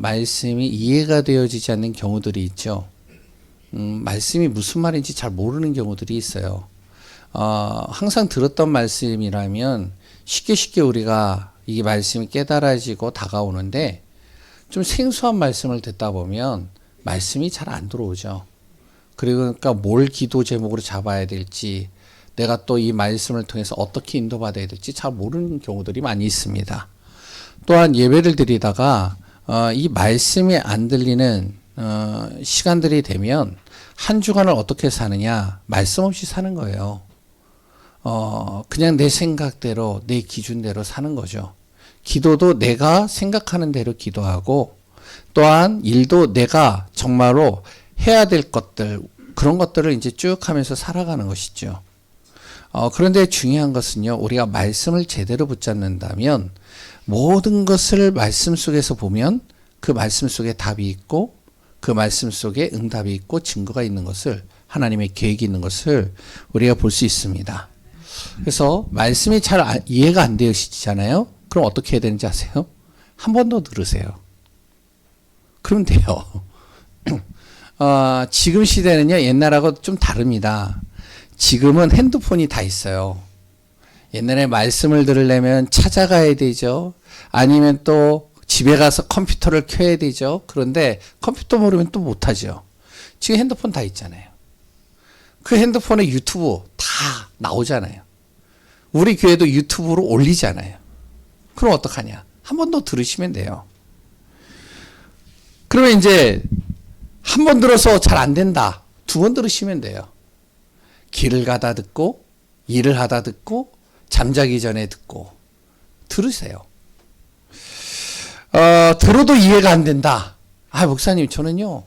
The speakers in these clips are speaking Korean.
말씀이 이해가 되어지지 않는 경우들이 있죠. 말씀이 무슨 말인지 잘 모르는 경우들이 있어요. 항상 들었던 말씀이라면 쉽게 우리가 이 말씀이 깨달아지고 다가오는데 좀 생소한 말씀을 듣다 보면 말씀이 잘 안 들어오죠. 그러니까 뭘 기도 제목으로 잡아야 될지, 내가 또 이 말씀을 통해서 어떻게 인도받아야 될지 잘 모르는 경우들이 많이 있습니다. 또한 예배를 드리다가 이 말씀이 안 들리는 시간들이 되면 한 주간을 어떻게 사느냐, 말씀 없이 사는 거예요. 그냥 내 생각대로, 내 기준대로 사는 거죠. 기도도 내가 생각하는 대로 기도하고, 또한 일도 내가 정말로 해야 될 것들, 그런 것들을 이제 쭉 하면서 살아가는 것이죠. 그런데 중요한 것은요, 우리가 말씀을 제대로 붙잡는다면 모든 것을 말씀 속에서 보면 그 말씀 속에 답이 있고, 그 말씀 속에 응답이 있고 증거가 있는 것을, 하나님의 계획이 있는 것을 우리가 볼 수 있습니다. 그래서 말씀이 잘 이해가 안 되시잖아요. 그럼 어떻게 해야 되는지 아세요? 한 번 더 들으세요. 그러면 돼요. 지금 시대는요, 옛날하고 좀 다릅니다. 지금은 핸드폰이 다 있어요. 옛날에 말씀을 들으려면 찾아가야 되죠. 아니면 또 집에 가서 컴퓨터를 켜야 되죠. 그런데 컴퓨터 모르면 또 못하죠. 지금 핸드폰 다 있잖아요. 그 핸드폰에 유튜브 다 나오잖아요. 우리 교회도 유튜브로 올리잖아요. 그럼 어떡하냐? 한 번 더 들으시면 돼요. 그러면 이제 한 번 들어서 잘 안 된다. 두 번 들으시면 돼요. 길을 가다 듣고, 일을 하다 듣고, 잠자기 전에 듣고, 들으세요. 들어도 이해가 안 된다. 목사님, 저는요,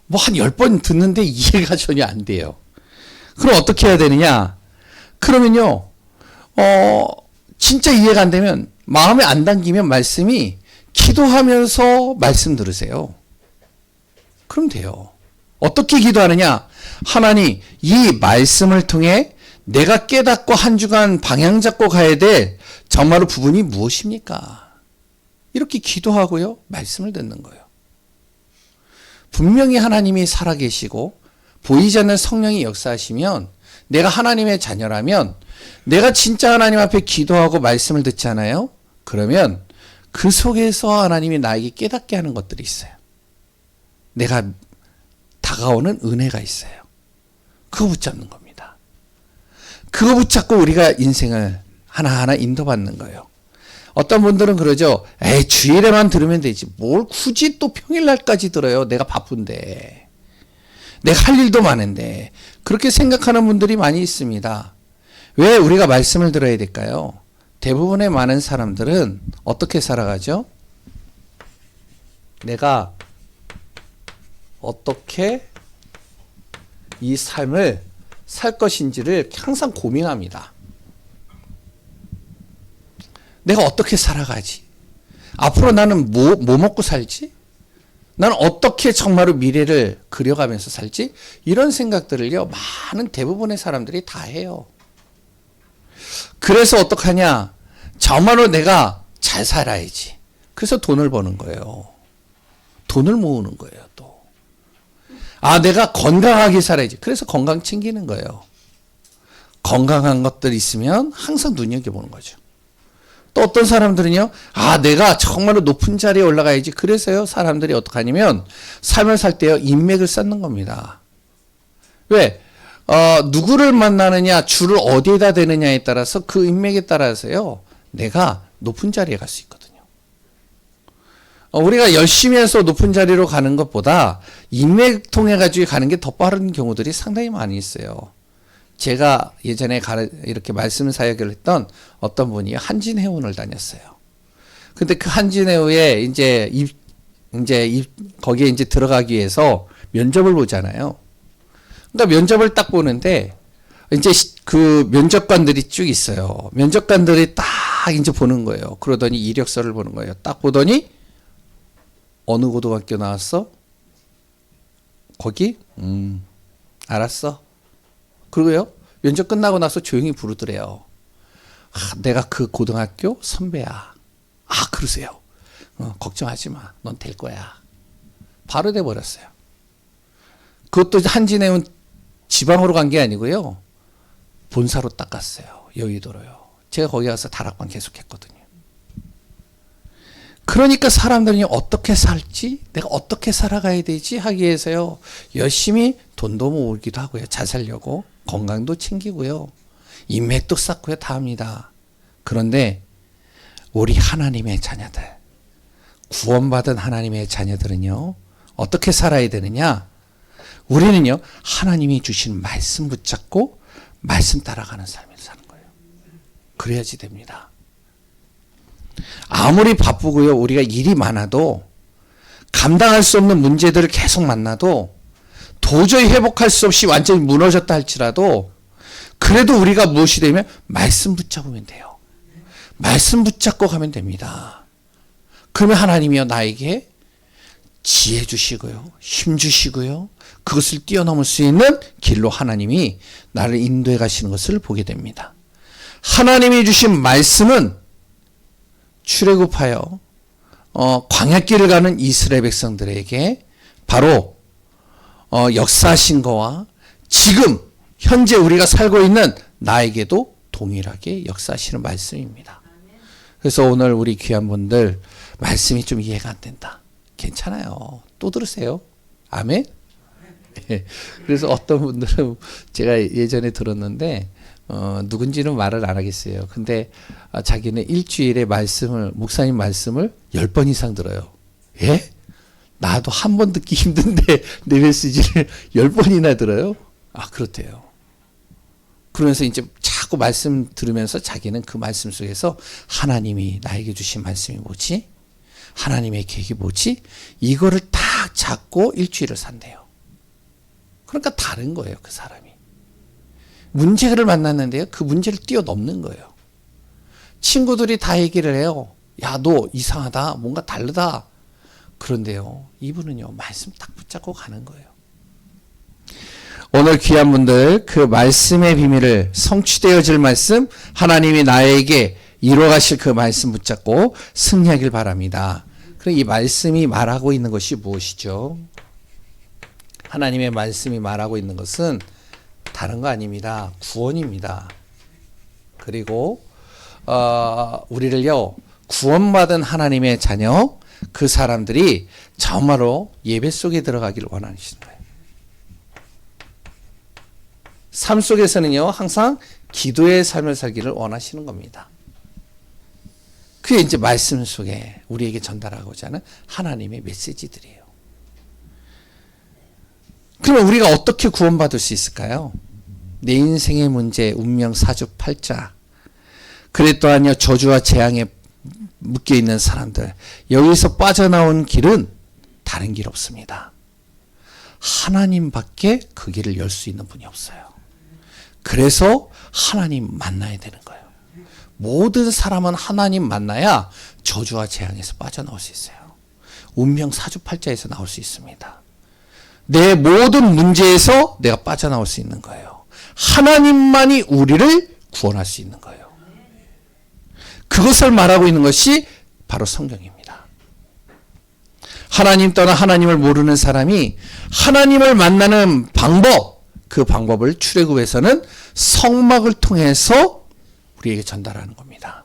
뭐 한 10번 듣는데 이해가 전혀 안 돼요. 그럼 어떻게 해야 되느냐? 그러면요, 진짜 이해가 안 되면, 마음에 안 담기면 말씀이 기도하면서 말씀 들으세요. 그럼 돼요. 어떻게 기도하느냐? 하나님, 이 말씀을 통해 내가 깨닫고 한 주간 방향 잡고 가야 될 정말로 부분이 무엇입니까? 이렇게 기도하고요, 말씀을 듣는 거예요. 분명히 하나님이 살아계시고 보이지 않는 성령이 역사하시면, 내가 하나님의 자녀라면, 내가 진짜 하나님 앞에 기도하고 말씀을 듣잖아요. 그러면 그 속에서 하나님이 나에게 깨닫게 하는 것들이 있어요. 내가 다가오는 은혜가 있어요. 그거 붙잡는 겁니다. 그거 붙잡고 우리가 인생을 하나하나 인도받는 거예요. 어떤 분들은 그러죠. 주일에만 들으면 되지. 뭘 굳이 또 평일날까지 들어요. 내가 바쁜데. 내가 할 일도 많은데. 그렇게 생각하는 분들이 많이 있습니다. 왜 우리가 말씀을 들어야 될까요? 대부분의 많은 사람들은 어떻게 살아가죠? 내가 어떻게 이 삶을 살 것인지를 항상 고민합니다. 내가 어떻게 살아가지? 앞으로 나는 뭐 먹고 살지? 나는 어떻게 정말로 미래를 그려가면서 살지? 이런 생각들을요, 많은 대부분의 사람들이 다 해요. 그래서 어떡하냐? 정말로 내가 잘 살아야지. 그래서 돈을 버는 거예요. 돈을 모으는 거예요, 또. 내가 건강하게 살아야지. 그래서 건강 챙기는 거예요. 건강한 것들 있으면 항상 눈여겨보는 거죠. 또 어떤 사람들은요, 내가 정말로 높은 자리에 올라가야지. 그래서요, 사람들이 어떡하냐면, 삶을 살 때요, 인맥을 쌓는 겁니다. 왜? 누구를 만나느냐, 줄을 어디에다 대느냐에 따라서, 그 인맥에 따라서요, 내가 높은 자리에 갈 수 있거든요. 우리가 열심히 해서 높은 자리로 가는 것보다 인맥 통해 가지고 가는 게 더 빠른 경우들이 상당히 많이 있어요. 제가 예전에 이렇게 말씀 사역을 했던 어떤 분이 한진해운을 다녔어요. 근데 그 한진해운에 거기에 이제 들어가기 위해서 면접을 보잖아요. 그러니까 면접을 딱 보는데, 이제 그 면접관들이 쭉 있어요. 면접관들이 딱 이제 보는 거예요. 그러더니 이력서를 보는 거예요. 딱 보더니, 어느 고등학교 나왔어? 거기? 알았어. 그리고요, 면접 끝나고 나서 조용히 부르더래요. 내가 그 고등학교 선배야. 그러세요. 걱정하지 마. 넌 될 거야. 바로 돼버렸어요. 그것도 한진해운 지방으로 간 게 아니고요. 본사로 딱 갔어요. 여의도로요. 제가 거기 가서 다락방 계속 했거든요. 그러니까 사람들이 어떻게 살지? 내가 어떻게 살아가야 되지? 하기 위해서요. 열심히 돈도 모으기도 하고요. 잘 살려고. 건강도 챙기고요. 인맥도 쌓고요. 다 합니다. 그런데 우리 하나님의 자녀들, 구원받은 하나님의 자녀들은요. 어떻게 살아야 되느냐? 우리는요. 하나님이 주신 말씀 붙잡고 말씀 따라가는 삶을 사는 거예요. 그래야지 됩니다. 아무리 바쁘고요. 우리가 일이 많아도 감당할 수 없는 문제들을 계속 만나도 도저히 회복할 수 없이 완전히 무너졌다 할지라도 그래도 우리가 무엇이 되면 말씀 붙잡으면 돼요. 말씀 붙잡고 가면 됩니다. 그러면 하나님이요 나에게 지혜 주시고요. 힘 주시고요. 그것을 뛰어넘을 수 있는 길로 하나님이 나를 인도해 가시는 것을 보게 됩니다. 하나님이 주신 말씀은 출애굽하여 광야길을 가는 이스라엘 백성들에게 바로 역사하신 거와 지금 현재 우리가 살고 있는 나에게도 동일하게 역사하시는 말씀입니다. 그래서 오늘 우리 귀한 분들 말씀이 좀 이해가 안 된다. 괜찮아요. 또 들으세요. 아멘. 그래서 어떤 분들은 제가 예전에 들었는데 누군지는 말을 안 하겠어요. 근데 자기는 일주일에 목사님 말씀을 10번 이상 들어요. 예? 나도 한 번 듣기 힘든데 내 메시지를 10번이나 들어요? 그렇대요. 그러면서 이제 자꾸 말씀 들으면서 자기는 그 말씀 속에서 하나님이 나에게 주신 말씀이 뭐지? 하나님의 계획이 뭐지? 이거를 딱 잡고 일주일을 산대요. 그러니까 다른 거예요, 그 사람이. 문제를 만났는데요. 그 문제를 뛰어넘는 거예요. 친구들이 다 얘기를 해요. 야, 너 이상하다. 뭔가 다르다. 그런데요. 이분은요. 말씀 딱 붙잡고 가는 거예요. 오늘 귀한 분들 그 말씀의 비밀을 성취되어질 말씀 하나님이 나에게 이루어가실 그 말씀 붙잡고 승리하길 바랍니다. 그럼 이 말씀이 말하고 있는 것이 무엇이죠? 하나님의 말씀이 말하고 있는 것은 다른 거 아닙니다. 구원입니다. 그리고 우리를요 구원받은 하나님의 자녀 그 사람들이 정말로 예배 속에 들어가기를 원하시는 거예요. 삶 속에서는요 항상 기도의 삶을 살기를 원하시는 겁니다. 그게 이제 말씀 속에 우리에게 전달하고자 하는 하나님의 메시지들이에요. 그러면 우리가 어떻게 구원받을 수 있을까요? 내 인생의 문제, 운명, 사주팔자, 그래 또한요 저주와 재앙에 묶여있는 사람들, 여기서 빠져나온 길은 다른 길 없습니다. 하나님밖에 그 길을 열 수 있는 분이 없어요. 그래서 하나님 만나야 되는 거예요. 모든 사람은 하나님 만나야 저주와 재앙에서 빠져나올 수 있어요. 운명 사주팔자에서 나올 수 있습니다. 내 모든 문제에서 내가 빠져나올 수 있는 거예요. 하나님만이 우리를 구원할 수 있는 거예요. 그것을 말하고 있는 것이 바로 성경입니다. 하나님 떠나 하나님을 모르는 사람이 하나님을 만나는 방법, 그 방법을 출애굽에서는 성막을 통해서 우리에게 전달하는 겁니다.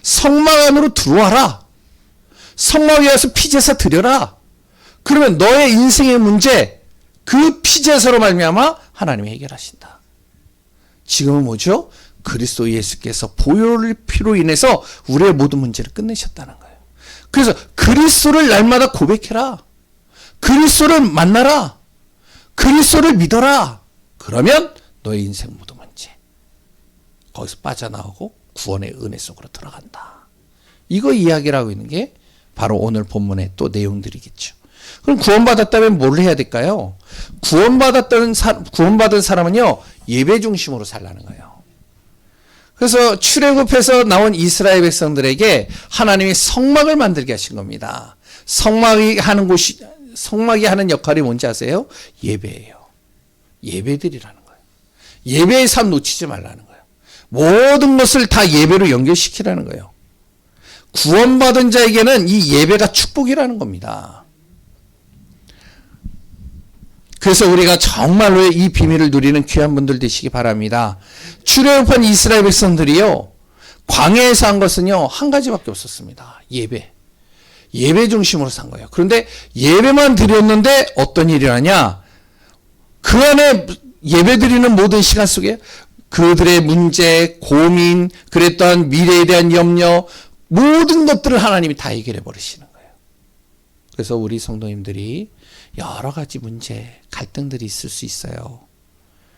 성막 안으로 들어와라. 성막에 와서 피제사 드려라. 그러면 너의 인생의 문제, 그 피제사로 말미암아 하나님이 해결하신다. 지금은 뭐죠? 그리스도 예수께서 보혈의 피로 인해서 우리의 모든 문제를 끝내셨다는 거예요. 그래서 그리스도를 날마다 고백해라. 그리스도를 만나라. 그리스도를 믿어라. 그러면 너의 인생 모든 문제 거기서 빠져나오고 구원의 은혜 속으로 들어간다. 이거 이야기를 하고 있는 게 바로 오늘 본문의 또 내용들이겠죠. 그럼 구원받았다면 뭘 해야 될까요? 구원받은 사람은요 예배 중심으로 살라는 거예요. 그래서 출애굽해서 나온 이스라엘 백성들에게 하나님이 성막을 만들게 하신 겁니다. 성막이 하는 역할이 뭔지 아세요? 예배예요. 예배드리라는 거예요. 예배의 삶 놓치지 말라는 거예요. 모든 것을 다 예배로 연결시키라는 거예요. 구원받은 자에게는 이 예배가 축복이라는 겁니다. 그래서 우리가 정말로 이 비밀을 누리는 귀한 분들 되시기 바랍니다. 출애굽한 이스라엘 백성들이요, 광야에서 한 것은요, 한 가지밖에 없었습니다. 예배. 예배 중심으로 산 거예요. 그런데 예배만 드렸는데 어떤 일이 일어나냐? 그 안에 예배 드리는 모든 시간 속에 그들의 문제, 고민, 그랬던 미래에 대한 염려, 모든 것들을 하나님이 다 해결해 버리시는 거예요. 그래서 우리 성도님들이 여러 가지 문제, 갈등들이 있을 수 있어요.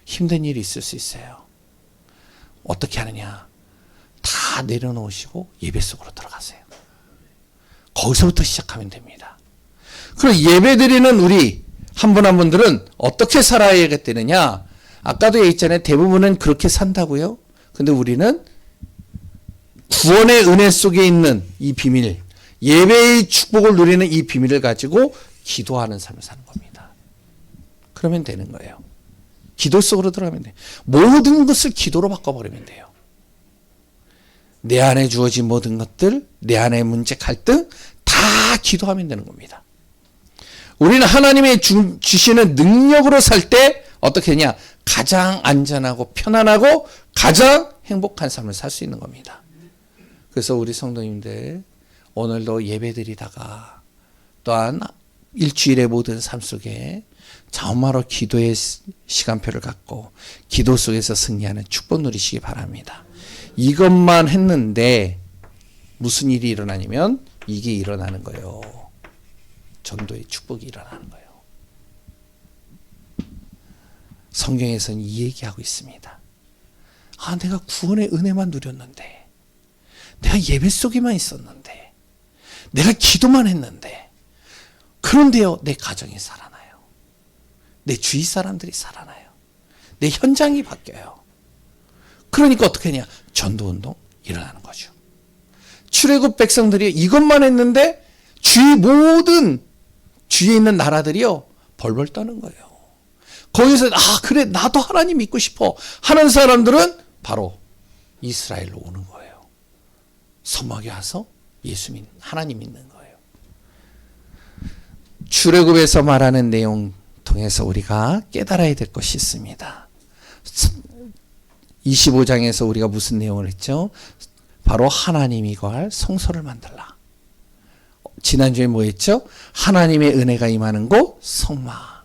힘든 일이 있을 수 있어요. 어떻게 하느냐? 다 내려놓으시고 예배 속으로 들어가세요. 거기서부터 시작하면 됩니다. 그리고 예배 드리는 우리 한 분 한 분들은 어떻게 살아야겠다느냐? 아까도 얘기했잖아요. 대부분은 그렇게 산다고요. 근데 우리는 구원의 은혜 속에 있는 이 비밀, 예배의 축복을 누리는 이 비밀을 가지고 기도하는 삶을 사는 겁니다. 그러면 되는 거예요. 기도 속으로 들어가면 돼요. 모든 것을 기도로 바꿔버리면 돼요. 내 안에 주어진 모든 것들, 내 안의 문제, 갈등 다 기도하면 되는 겁니다. 우리는 하나님의 주시는 능력으로 살 때 어떻게 되냐? 가장 안전하고 편안하고 가장 행복한 삶을 살 수 있는 겁니다. 그래서 우리 성도님들 오늘도 예배드리다가 또한 일주일의 모든 삶 속에 정말로 기도의 시간표를 갖고 기도 속에서 승리하는 축복 누리시기 바랍니다. 이것만 했는데 무슨 일이 일어나냐면 이게 일어나는 거예요. 전도의 축복이 일어나는 거예요. 성경에서는 이 얘기하고 있습니다. 아, 내가 구원의 은혜만 누렸는데, 내가 예배 속에만 있었는데, 내가 기도만 했는데, 그런데요, 내 가정이 살아나요. 내 주위 사람들이 살아나요. 내 현장이 바뀌어요. 그러니까 어떻게 하냐? 전도운동 일어나는 거죠. 출애굽 백성들이 이것만 했는데 주위 모든 주위에 있는 나라들이요 벌벌 떠는 거예요. 거기서 아 그래 나도 하나님 믿고 싶어 하는 사람들은 바로 이스라엘로 오는 거예요. 서막에 와서 예수 믿는 하나님 믿는 거예요. 출애굽에서 말하는 내용 통해서 우리가 깨달아야 될 것이 있습니다. 25장에서 우리가 무슨 내용을 했죠? 바로 하나님이 거할 성소를 만들라. 지난주에 뭐 했죠? 하나님의 은혜가 임하는 곳 성막.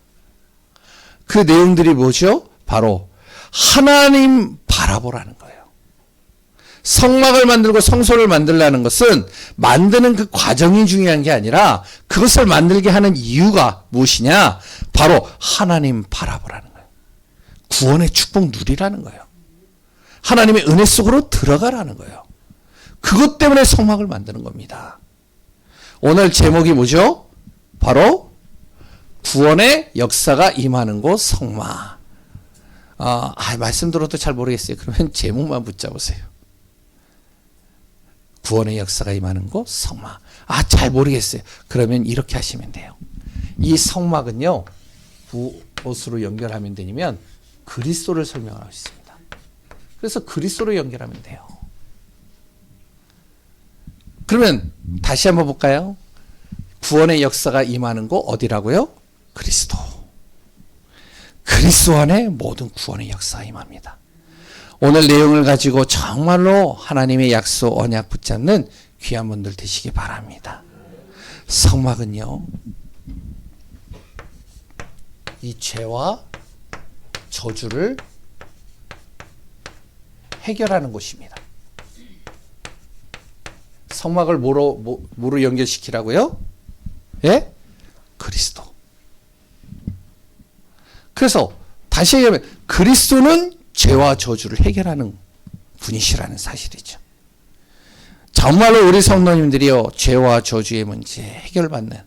그 내용들이 뭐죠? 바로 하나님 바라보라는 거예요. 성막을 만들고 성소를 만들라는 것은 만드는 그 과정이 중요한 게 아니라 그것을 만들게 하는 이유가 무엇이냐? 바로 하나님 바라보라는 거예요. 구원의 축복 누리라는 거예요. 하나님의 은혜 속으로 들어가라는 거예요. 그것 때문에 성막을 만드는 겁니다. 오늘 제목이 뭐죠? 바로 구원의 역사가 임하는 곳 성막. 말씀 들어도 잘 모르겠어요. 그러면 제목만 붙잡으세요. 구원의 역사가 임하는 곳 성막. 잘 모르겠어요. 그러면 이렇게 하시면 돼요. 이 성막은요, 무엇으로 연결하면 되냐면 그리스도를 설명하고 있습니다. 그래서 그리스도로 연결하면 돼요. 그러면 다시 한번 볼까요? 구원의 역사가 임하는 곳 어디라고요? 그리스도. 그리스도 안에 모든 구원의 역사가 임합니다. 오늘 내용을 가지고 정말로 하나님의 약속 언약 붙잡는 귀한 분들 되시기 바랍니다. 성막은요, 이 죄와 저주를 해결하는 곳입니다. 성막을 뭐로 연결시키라고요? 예? 그리스도. 그래서 다시 얘기하면 그리스도는 죄와 저주를 해결하는 분이시라는 사실이죠. 정말로 우리 성도님들이요, 죄와 저주의 문제 해결받는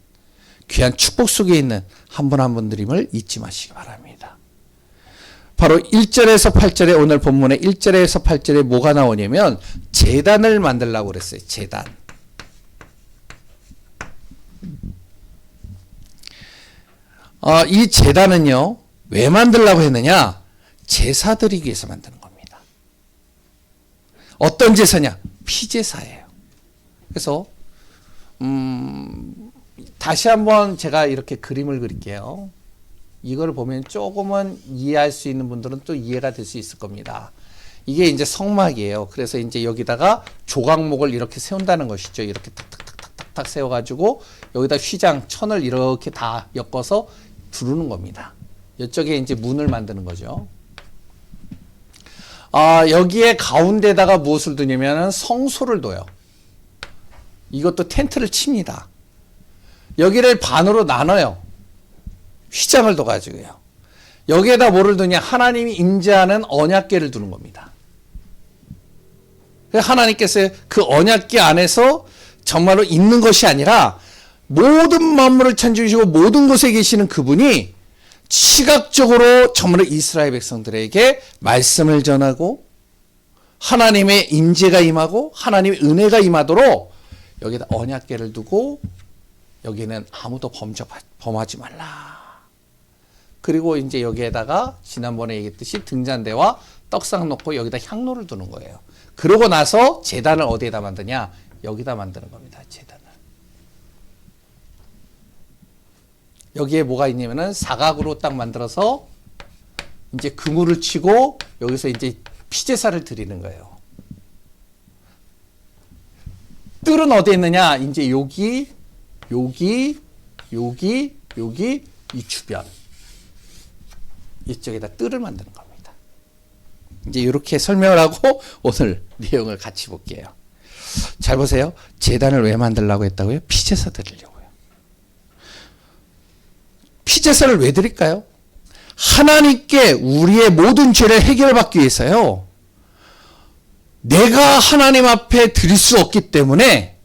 귀한 축복 속에 있는 한 분 한 분들임을 잊지 마시기 바랍니다. 바로 1절에서 8절에 오늘 본문의 1절에서 8절에 뭐가 나오냐면 제단을 만들라고 그랬어요. 제단. 이 제단은요, 왜 만들라고 했느냐? 제사 드리기 위해서 만드는 겁니다. 어떤 제사냐? 피제사예요. 그래서 다시 한번 제가 이렇게 그림을 그릴게요. 이걸 보면 조금은 이해할 수 있는 분들은 또 이해가 될 수 있을 겁니다. 이게 이제 성막이에요. 그래서 이제 여기다가 조각목을 이렇게 세운다는 것이죠. 이렇게 탁탁탁탁탁 세워가지고 여기다 휘장, 천을 이렇게 다 엮어서 두르는 겁니다. 이쪽에 이제 문을 만드는 거죠. 여기에 가운데다가 무엇을 두냐면 성소를 둬요. 이것도 텐트를 칩니다. 여기를 반으로 나눠요. 휘장을 둬가지고요. 여기에다 뭐를 두냐? 하나님이 임재하는 언약궤를 두는 겁니다. 하나님께서 그 언약궤 안에서 정말로 있는 것이 아니라 모든 만물을 창조주시고 모든 곳에 계시는 그분이 시각적으로 정말로 이스라엘 백성들에게 말씀을 전하고 하나님의 임재가 임하고 하나님의 은혜가 임하도록 여기다 언약궤를 두고 여기는 아무도 범하지 말라. 그리고 이제 여기에다가 지난번에 얘기했듯이 등잔대와 떡상 놓고 여기다 향로를 두는 거예요. 그러고 나서 제단을 어디에다 만드냐? 여기다 만드는 겁니다. 제단을. 여기에 뭐가 있냐면은 사각으로 딱 만들어서 이제 그물을 치고 여기서 이제 피제사를 드리는 거예요. 뜰은 어디에 있느냐? 이제 여기 이 주변. 이쪽에다 뜰을 만드는 겁니다. 이제 이렇게 설명을 하고 오늘 내용을 같이 볼게요. 잘 보세요. 제단을 왜 만들려고 했다고요? 피제사 드리려고요. 피제사를 왜 드릴까요? 하나님께 우리의 모든 죄를 해결받기 위해서요. 내가 하나님 앞에 드릴 수 없기 때문에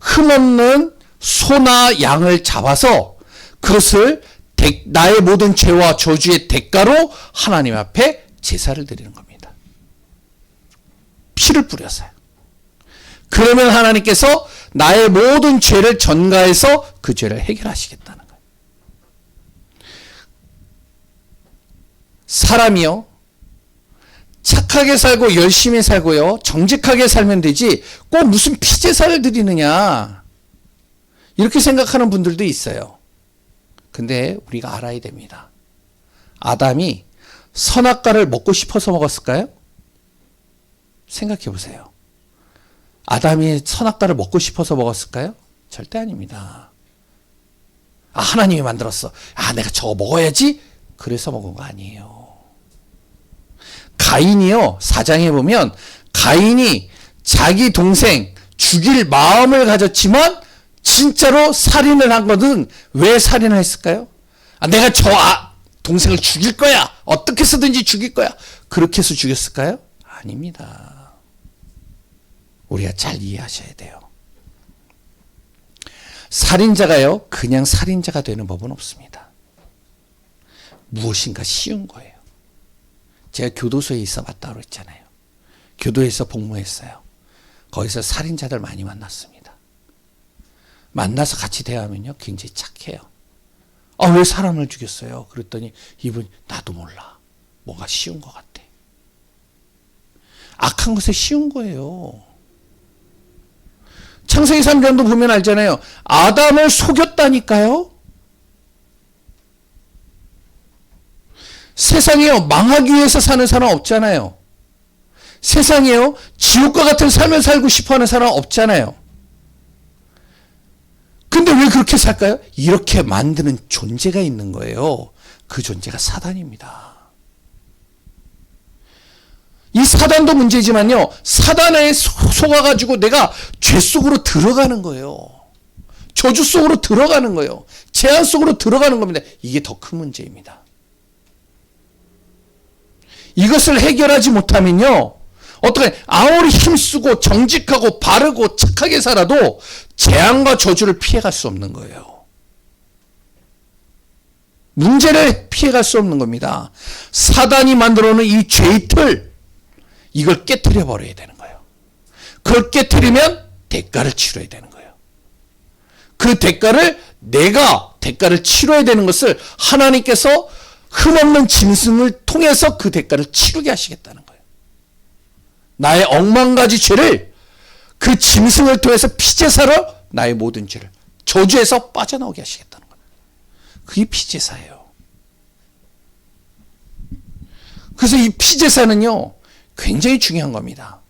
흠없는 소나 양을 잡아서 그것을 나의 모든 죄와 저주의 대가로 하나님 앞에 제사를 드리는 겁니다. 피를 뿌려서요. 그러면 하나님께서 나의 모든 죄를 전가해서 그 죄를 해결하시겠다는 거예요. 사람이요, 착하게 살고 열심히 살고요, 정직하게 살면 되지 꼭 무슨 피제사를 드리느냐 이렇게 생각하는 분들도 있어요. 근데 우리가 알아야 됩니다. 아담이 선악과를 먹고 싶어서 먹었을까요? 생각해 보세요. 아담이 선악과를 먹고 싶어서 먹었을까요? 절대 아닙니다. 하나님이 만들었어. 내가 저거 먹어야지. 그래서 먹은 거 아니에요. 가인이요, 4장에 보면 가인이 자기 동생 죽일 마음을 가졌지만 진짜로 살인을 한 것은 왜 살인을 했을까요? 내가 저 동생을 죽일 거야. 어떻게 해서든지 죽일 거야. 그렇게 해서 죽였을까요? 아닙니다. 우리가 잘 이해하셔야 돼요. 살인자가요, 그냥 살인자가 되는 법은 없습니다. 무엇인가 쉬운 거예요. 제가 교도소에 있어 봤다고 그랬잖아요. 교도에서 복무했어요. 거기서 살인자들 많이 만났습니다. 만나서 같이 대화하면요, 굉장히 착해요. 왜 사람을 죽였어요? 그랬더니 이분 나도 몰라. 뭐가 쉬운 것 같아. 악한 것에 쉬운 거예요. 창세기 3장도 보면 알잖아요. 아담을 속였다니까요. 세상에요, 망하기 위해서 사는 사람 없잖아요. 세상에요, 지옥과 같은 삶을 살고 싶어하는 사람 없잖아요. 근데 왜 그렇게 살까요? 이렇게 만드는 존재가 있는 거예요. 그 존재가 사단입니다. 이 사단도 문제지만요, 사단에 속아가지고 내가 죄 속으로 들어가는 거예요. 저주 속으로 들어가는 거예요. 재앙 속으로 들어가는 겁니다. 이게 더 큰 문제입니다. 이것을 해결하지 못하면요, 어떻게 아무리 힘쓰고 정직하고 바르고 착하게 살아도 재앙과 저주를 피해갈 수 없는 거예요. 문제를 피해갈 수 없는 겁니다. 사단이 만들어놓은 이 죄의 틀, 이걸 깨트려 버려야 되는 거예요. 그걸 깨트리면 대가를 치러야 되는 거예요. 그 대가를 내가 대가를 치러야 되는 것을 하나님께서 흠없는 짐승을 통해서 그 대가를 치르게 하시겠다는 거예요. 나의 억만 가지 죄를 그 짐승을 통해서 피제사로 나의 모든 죄를 저주에서 빠져나오게 하시겠다는 거예요. 그게 피제사예요. 그래서 이 피제사는요, 굉장히 중요한 겁니다.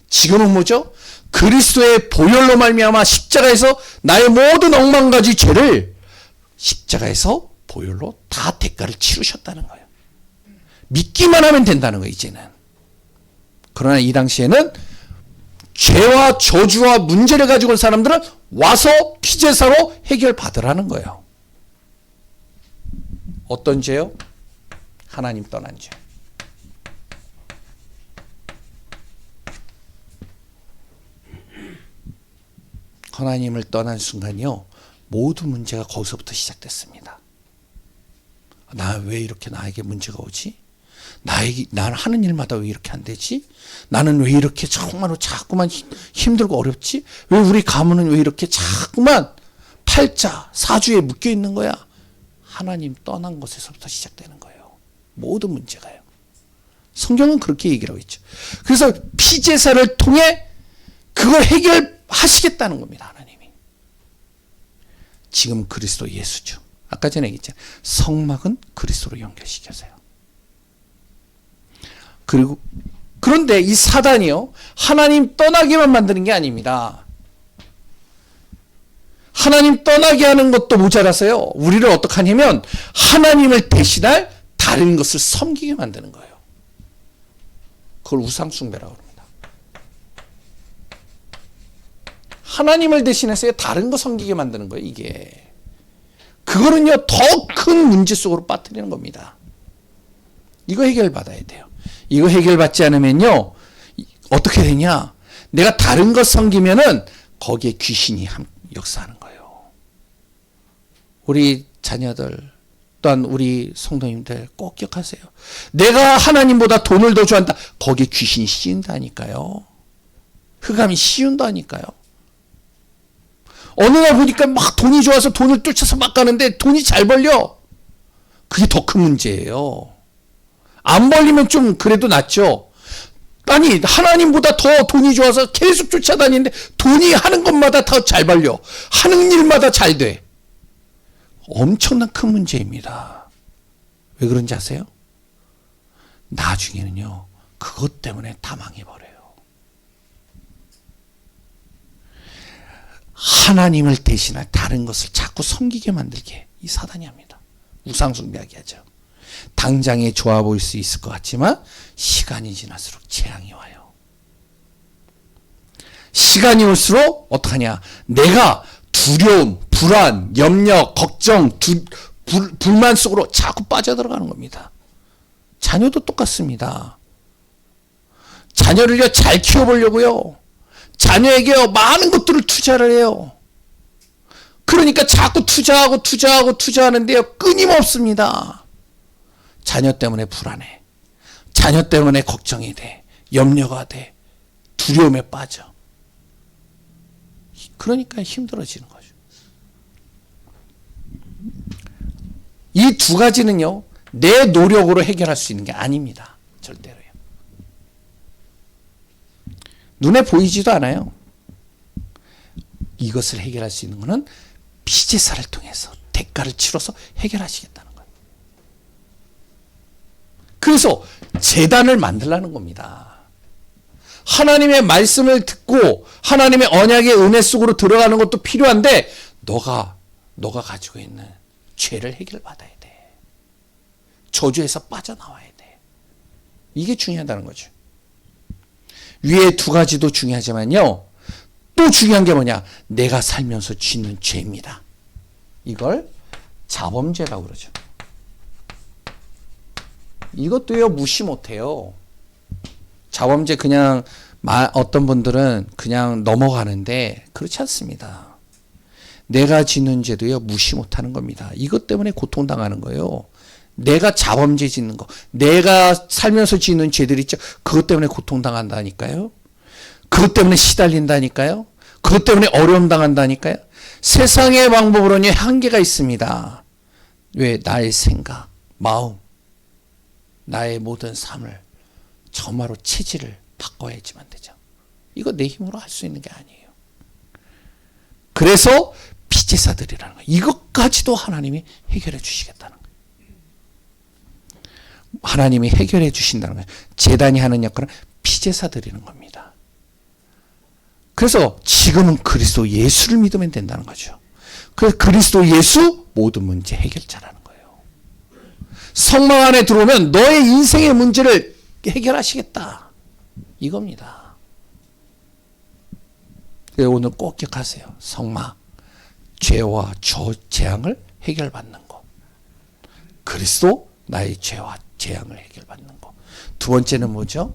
지금은 뭐죠? 그리스도의 보혈로 말미암아 십자가에서 나의 모든 억만가지 죄를 십자가에서 보혈로 다 대가를 치르셨다는 거예요. 믿기만 하면 된다는 거예요, 이제는. 그러나 이 당시에는 죄와 저주와 문제를 가지고 온 사람들은 와서 피제사로 해결받으라는 거예요. 어떤 죄요? 하나님 떠난 죄. 하나님을 떠난 순간이요, 모든 문제가 거기서부터 시작됐습니다. 나 왜 이렇게 나에게 문제가 오지? 나는 하는 일마다 왜 이렇게 안 되지? 나는 왜 이렇게 정말로 자꾸만 힘들고 어렵지? 왜 우리 가문은 왜 이렇게 자꾸만 팔자, 사주에 묶여 있는 거야? 하나님 떠난 것에서부터 시작되는 거예요. 모든 문제가요. 성경은 그렇게 얘기를 하고 있죠. 그래서 피제사를 통해 그걸 해결하시겠다는 겁니다, 하나님이. 지금 그리스도 예수죠. 아까 전에 얘기했잖아요. 성막은 그리스도로 연결시켜서요. 그리고 그런데 이 사단이요, 하나님 떠나게만 만드는 게 아닙니다. 하나님 떠나게 하는 것도 모자라서요, 우리를 어떻게 하냐면 하나님을 대신할 다른 것을 섬기게 만드는 거예요. 그걸 우상숭배라고 합니다. 하나님을 대신해서 다른 거 섬기게 만드는 거예요, 이게. 그거는요, 더 큰 문제 속으로 빠뜨리는 겁니다. 이거 해결받아야 돼요. 이거 해결받지 않으면요, 어떻게 되냐? 내가 다른 것 섬기면은 거기에 귀신이 역사하는 거예요. 우리 자녀들, 또한 우리 성도님들 꼭 기억하세요. 내가 하나님보다 돈을 더 좋아한다. 거기에 귀신이 씌운다니까요. 흑암이 씌운다니까요. 어느 날 보니까 막 돈이 좋아서 돈을 쫓아서 막 가는데 돈이 잘 벌려. 그게 더 큰 문제예요. 안 벌리면 좀 그래도 낫죠. 아니, 하나님보다 더 돈이 좋아서 계속 쫓아다니는데 돈이 하는 것마다 더 잘 벌려. 하는 일마다 잘 돼. 엄청난 큰 문제입니다. 왜 그런지 아세요? 나중에는요, 그것 때문에 다 망해버려요. 하나님을 대신할 다른 것을 자꾸 섬기게 만들게 이 사단이 합니다. 우상숭배하게 하죠. 당장에 좋아 보일 수 있을 것 같지만 시간이 지날수록 재앙이 와요. 시간이 올수록 어떡하냐? 내가 두려움, 불안, 염려, 걱정, 불만 속으로 자꾸 빠져들어가는 겁니다. 자녀도 똑같습니다. 자녀를요, 잘 키워보려고요, 자녀에게 많은 것들을 투자를 해요. 그러니까 자꾸 투자하는데요, 끊임없습니다. 자녀 때문에 불안해. 자녀 때문에 걱정이 돼. 염려가 돼. 두려움에 빠져. 그러니까 힘들어지는 거죠. 이 두 가지는요, 내 노력으로 해결할 수 있는 게 아닙니다. 절대로요. 눈에 보이지도 않아요. 이것을 해결할 수 있는 것은 피제사를 통해서 대가를 치러서 해결하시겠다는 거예요. 그래서 제단을 만들라는 겁니다. 하나님의 말씀을 듣고 하나님의 언약의 은혜 속으로 들어가는 것도 필요한데 너가 가지고 있는 죄를 해결받아야 돼. 저주에서 빠져나와야 돼. 이게 중요하다는 거죠. 위에 두 가지도 중요하지만요, 또 중요한 게 뭐냐? 내가 살면서 짓는 죄입니다. 이걸 자범죄라고 그러죠. 이것도요, 무시 못해요. 자범죄 그냥 어떤 분들은 그냥 넘어가는데 그렇지 않습니다. 내가 짓는 죄도요, 무시 못하는 겁니다. 이것 때문에 고통당하는 거예요. 내가 자범죄 짓는 거, 내가 살면서 짓는 죄들 있죠. 그것 때문에 고통당한다니까요. 그것 때문에 시달린다니까요. 그것 때문에 어려움 당한다니까요. 세상의 방법으로는 한계가 있습니다. 왜? 나의 생각, 마음, 나의 모든 삶을 정말로 체질을 바꿔야지만 되죠. 이거 내 힘으로 할 수 있는 게 아니에요. 그래서 피제사들이라는 거예요. 이것까지도 하나님이 해결해 주시겠다는 거예요. 하나님이 해결해 주신다는 거예요. 제단이 하는 역할은 피제사 드리는 겁니다. 그래서 지금은 그리스도 예수를 믿으면 된다는 거죠. 그래서 그리스도 예수 모든 문제 해결자라는 거예요. 성막 안에 들어오면 너의 인생의 문제를 해결하시겠다. 이겁니다. 오늘 꼭 기억하세요. 성막, 죄와 재앙을 해결받는 것. 그리스도 나의 죄와 재앙을 해결받는 것. 두 번째는 뭐죠?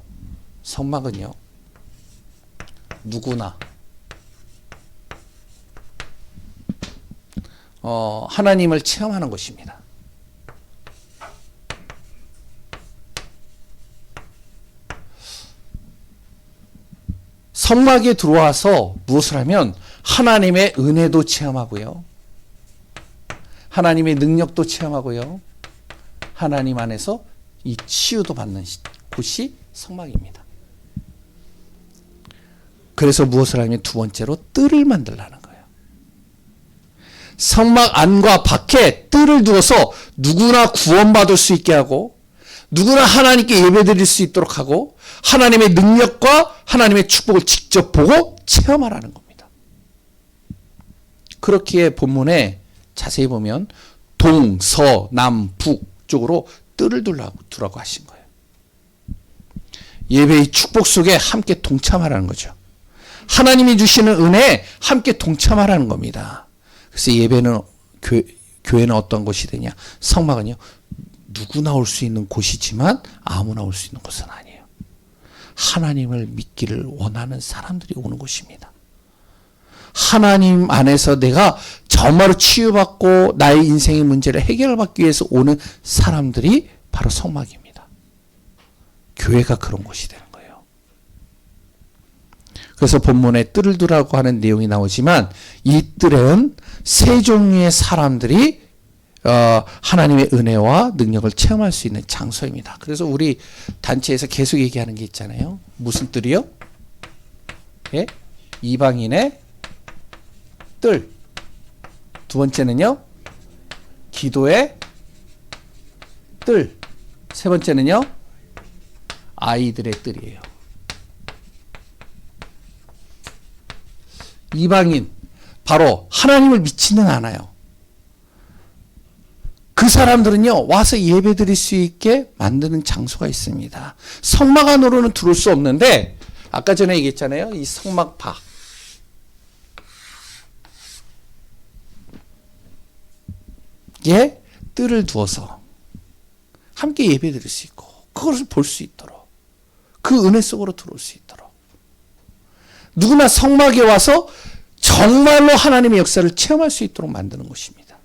성막은요, 누구나 하나님을 체험하는 곳입니다. 성막에 들어와서 무엇을 하면 하나님의 은혜도 체험하고요. 하나님의 능력도 체험하고요. 하나님 안에서 이 치유도 받는 곳이 성막입니다. 그래서 무엇을 하면 두 번째로 뜰을 만들라는 거예요. 성막 안과 밖에 뜰을 두어서 누구나 구원받을 수 있게 하고 누구나 하나님께 예배드릴 수 있도록 하고 하나님의 능력과 하나님의 축복을 직접 보고 체험하라는 겁니다. 그렇기에 본문에 자세히 보면 동, 서, 남, 북 쪽으로 뜰을 두라고 하신 거예요. 예배의 축복 속에 함께 동참하라는 거죠. 하나님이 주시는 은혜에 함께 동참하라는 겁니다. 그래서 예배는 교회는 어떤 곳이 되냐? 성막은요, 누구나 올 수 있는 곳이지만 아무나 올 수 있는 곳은 아니에요. 하나님을 믿기를 원하는 사람들이 오는 곳입니다. 하나님 안에서 내가 정말로 치유받고 나의 인생의 문제를 해결받기 위해서 오는 사람들이 바로 성막입니다. 교회가 그런 곳이 되는 거예요. 그래서 본문에 뜰을 두라고 하는 내용이 나오지만 이 뜰은 세 종류의 사람들이 하나님의 은혜와 능력을 체험할 수 있는 장소입니다. 그래서 우리 단체에서 계속 얘기하는 게 있잖아요. 무슨 뜰이요? 예? 이방인의 뜰. 두 번째는요, 기도의 뜰. 세 번째는요, 아이들의 뜰이에요. 이방인, 바로 하나님을 믿지는 않아요. 그 사람들은요, 와서 예배 드릴 수 있게 만드는 장소가 있습니다. 성막 안으로는 들어올 수 없는데, 아까 전에 얘기했잖아요. 이 성막 밖. 에 뜰을 두어서 함께 예배 드릴 수 있고, 그것을 볼 수 있도록, 그 은혜 속으로 들어올 수 있도록. 누구나 성막에 와서 정말로 하나님의 역사를 체험할 수 있도록 만드는 곳입니다.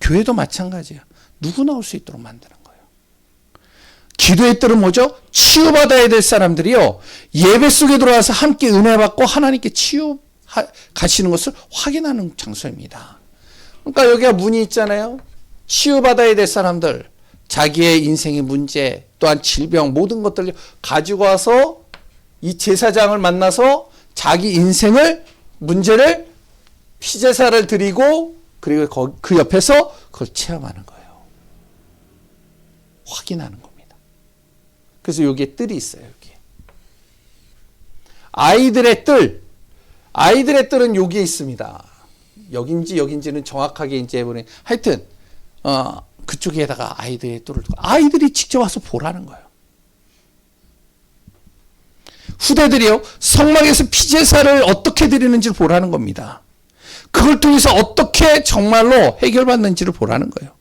교회도 마찬가지예요. 누구나 올 수 있도록 만드는 거예요. 기도의 뜰은 뭐죠? 치유받아야 될 사람들이요, 예배 속에 들어와서 함께 은혜 받고 하나님께 치유 가시는 것을 확인하는 장소입니다. 그러니까 여기가 문이 있잖아요. 치유받아야 될 사람들, 자기의 인생의 문제, 또한 질병, 모든 것들을 가지고 와서 이 제사장을 만나서 자기 인생을, 문제를, 피제사를 드리고, 그리고 그 옆에서 그걸 체험하는 거예요. 확인하는 겁니다. 그래서 여기에 뜰이 있어요. 여기에. 아이들의 뜰. 아이들의 뜰은 여기에 있습니다. 여긴지는 정확하게 이제 보니, 하여튼 그쪽에다가 아이들의 뜰을 두고 아이들이 직접 와서 보라는 거예요. 후대들이요, 성막에서 피제사를 어떻게 드리는지를 보라는 겁니다. 그걸 통해서 어떻게 정말로 해결받는지를 보라는 거예요.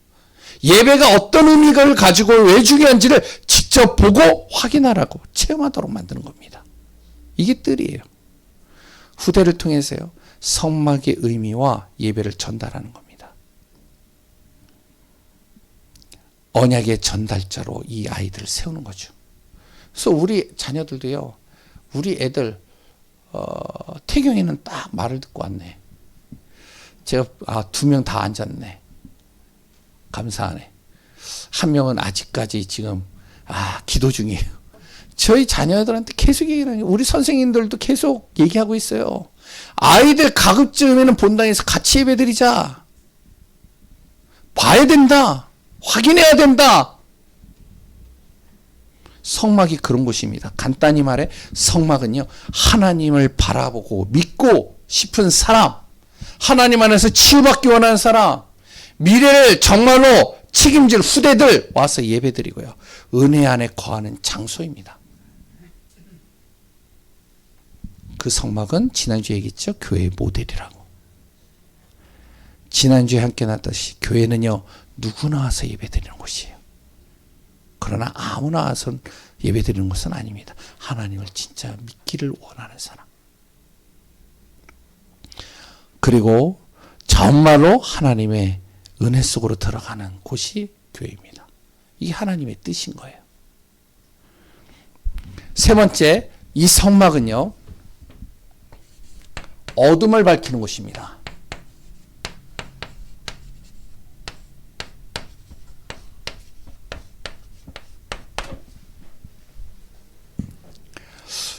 예배가 어떤 의미를 가지고 왜 중요한지를 직접 보고 확인하라고, 체험하도록 만드는 겁니다. 이게 뜰이에요. 후대를 통해서요, 성막의 의미와 예배를 전달하는 겁니다. 언약의 전달자로 이 아이들을 세우는 거죠. 그래서 우리 자녀들도요, 우리 애들 태경이는 딱 말을 듣고 왔네. 제가 2명 다 앉았네. 감사하네. 한 명은 아직까지 지금 기도 중이에요. 저희 자녀들한테 계속 얘기하는 우리 선생님들도 계속 얘기하고 있어요. 아이들 가급적이면 본당에서 같이 예배드리자. 봐야 된다. 확인해야 된다. 성막이 그런 곳입니다. 간단히 말해 성막은요, 하나님을 바라보고 믿고 싶은 사람, 하나님 안에서 치유받기 원하는 사람, 미래를 정말로 책임질 후대들 와서 예배드리고요. 은혜 안에 거하는 장소입니다. 그 성막은 지난주에 얘기했죠. 교회의 모델이라고. 지난주에 함께 나눴듯이 교회는요, 누구나 와서 예배드리는 곳이에요. 그러나 아무나 와서 예배드리는 것은 아닙니다. 하나님을 진짜 믿기를 원하는 사람. 그리고 정말로 하나님의 은혜 속으로 들어가는 곳이 교회입니다. 이게 하나님의 뜻인 거예요. 세 번째, 이 성막은요, 어둠을 밝히는 곳입니다.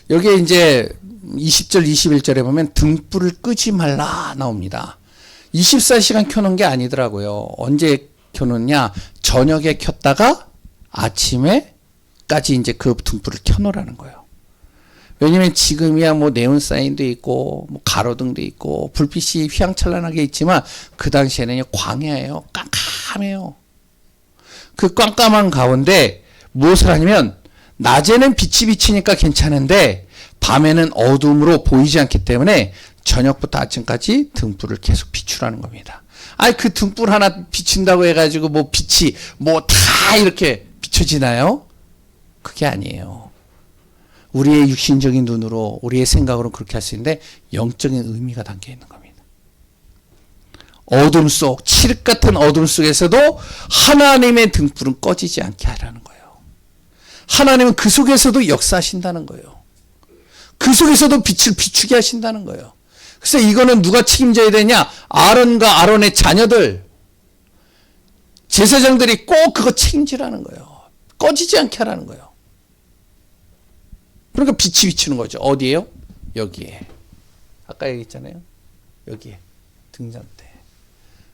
여기에 이제 20절, 21절에 보면 등불을 끄지 말라 나옵니다. 24시간 켜놓은 게 아니더라고요. 언제 켜놓냐? 저녁에 켰다가 아침에까지 이제 그 등불을 켜놓으라는 거예요. 왜냐면 지금이야 뭐 네온사인도 있고 뭐 가로등도 있고 불빛이 휘황찬란하게 있지만 그 당시에는 광야예요. 깜깜해요. 그 깜깜한 가운데 무엇을 하냐면 낮에는 빛이 비치니까 괜찮은데 밤에는 어둠으로 보이지 않기 때문에 저녁부터 아침까지 등불을 계속 비추라는 겁니다. 아니 그 등불 하나 비춘다고 해가지고 뭐 빛이 뭐 다 이렇게 비춰지나요? 그게 아니에요. 우리의 육신적인 눈으로 우리의 생각으로 그렇게 할 수 있는데 영적인 의미가 담겨 있는 겁니다. 어둠 속, 칠흑 같은 어둠 속에서도 하나님의 등불은 꺼지지 않게 하라는 거예요. 하나님은 그 속에서도 역사하신다는 거예요. 그 속에서도 빛을 비추게 하신다는 거예요. 그래서 이거는 누가 책임져야 되냐? 아론과 아론의 자녀들, 제사장들이 꼭 그거 책임지라는 거예요. 꺼지지 않게 하라는 거예요. 그러니까 빛이 비치는 거죠. 어디에요? 여기에. 아까 얘기했잖아요. 여기에. 등잔대.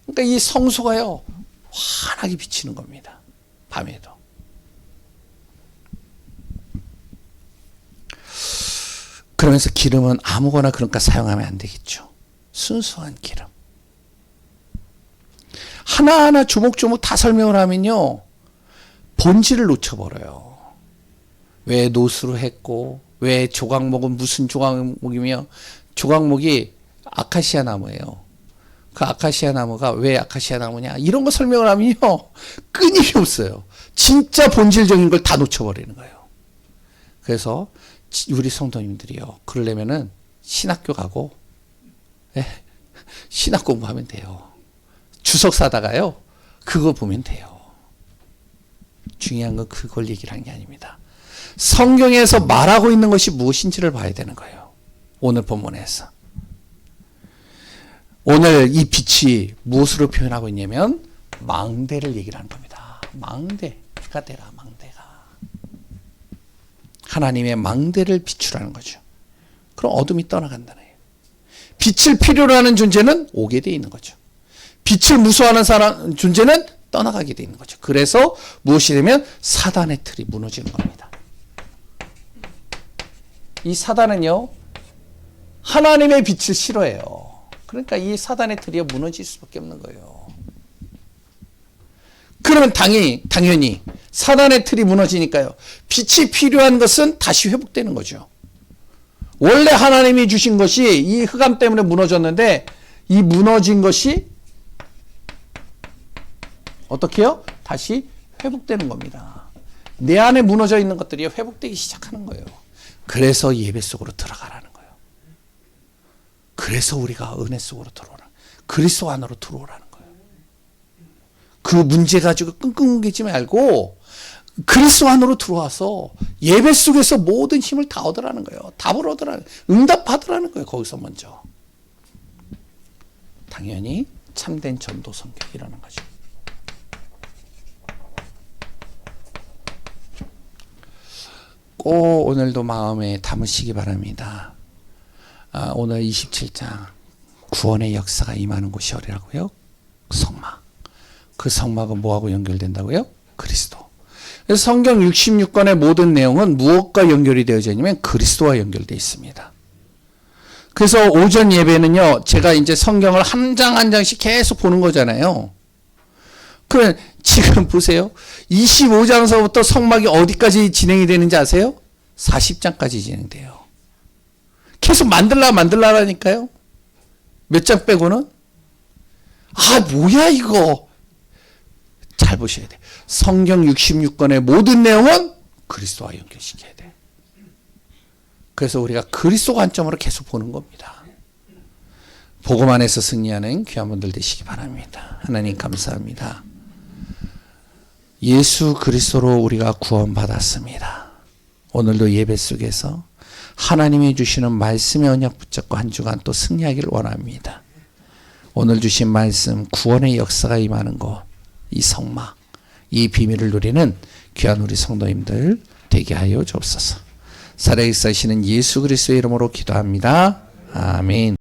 그러니까 이 성소가요, 환하게 비치는 겁니다. 밤에도. 그러면서 기름은 아무거나 그러니까 사용하면 안 되겠죠. 순수한 기름. 하나하나 조목조목 다 설명을 하면요, 본질을 놓쳐버려요. 왜 노수로 했고, 왜 조각목은 무슨 조각목이며, 조각목이 아카시아 나무예요. 그 아카시아 나무가 왜 아카시아 나무냐, 이런 거 설명을 하면요, 끊임이 없어요. 진짜 본질적인 걸 다 놓쳐버리는 거예요. 그래서 우리 성도님들이요, 그러려면은 신학교 가고, 신학 공부하면 돼요. 주석 사다가요, 그거 보면 돼요. 중요한 건 그걸 얘기를 한 게 아닙니다. 성경에서 말하고 있는 것이 무엇인지를 봐야 되는 거예요. 오늘 본문에서. 오늘 이 빛이 무엇으로 표현하고 있냐면 망대를 얘기를 하는 겁니다. 망대가 되라, 망대가. 하나님의 망대를 비추라는 거죠. 그럼 어둠이 떠나간다는 거예요. 빛을 필요로 하는 존재는 오게 돼 있는 거죠. 빛을 무서워하는 사람 존재는 떠나가게 돼 있는 거죠. 그래서 무엇이 되면 사단의 틀이 무너지는 겁니다. 이 사단은요, 하나님의 빛을 싫어해요. 그러니까 이 사단의 틀이 무너질 수밖에 없는 거예요. 그러면 당연히 사단의 틀이 무너지니까요, 빛이 필요한 것은 다시 회복되는 거죠. 원래 하나님이 주신 것이 이 흑암 때문에 무너졌는데, 이 무너진 것이 어떻게 해요? 다시 회복되는 겁니다. 내 안에 무너져 있는 것들이 회복되기 시작하는 거예요. 그래서 예배 속으로 들어가라는 거예요. 그래서 우리가 은혜 속으로 들어오라. 그리스도 안으로 들어오라는 거예요. 그 문제 가지고 끙끙 뭉개지 말고 그리스도 안으로 들어와서 예배 속에서 모든 힘을 다 얻으라는 거예요. 답을 얻으라는, 응답받으라는 거예요. 거기서 먼저. 당연히 참된 전도 성격이라는 거죠. 꼭 오늘도 마음에 담으시기 바랍니다. 오늘 27장 구원의 역사가 임하는 곳이 어디라고요? 성막. 그 성막은 뭐하고 연결된다고요? 그리스도. 그래서 성경 66권의 모든 내용은 무엇과 연결이 되어져 있냐면 그리스도와 연결되어 있습니다. 그래서 오전 예배는요, 제가 이제 성경을 한 장 한 장씩 계속 보는 거잖아요. 그럼 지금 보세요. 25장서부터 성막이 어디까지 진행이 되는지 아세요? 40장까지 진행돼요. 계속 만들라니까요. 몇 장 빼고는? 뭐야 이거. 잘 보셔야 돼. 성경 66권의 모든 내용은 그리스도와 연결시켜야 돼. 그래서 우리가 그리스도 관점으로 계속 보는 겁니다. 복음 안에서 승리하는 귀한 분들 되시기 바랍니다. 하나님 감사합니다. 예수 그리스도로 우리가 구원받았습니다. 오늘도 예배 속에서 하나님이 주시는 말씀의 언약 붙잡고 한 주간 또 승리하기를 원합니다. 오늘 주신 말씀 구원의 역사가 임하는 곳, 이 성막, 이 비밀을 누리는 귀한 우리 성도님들 되게 하여 주옵소서. 살아계시는 예수 그리스도의 이름으로 기도합니다. 아멘.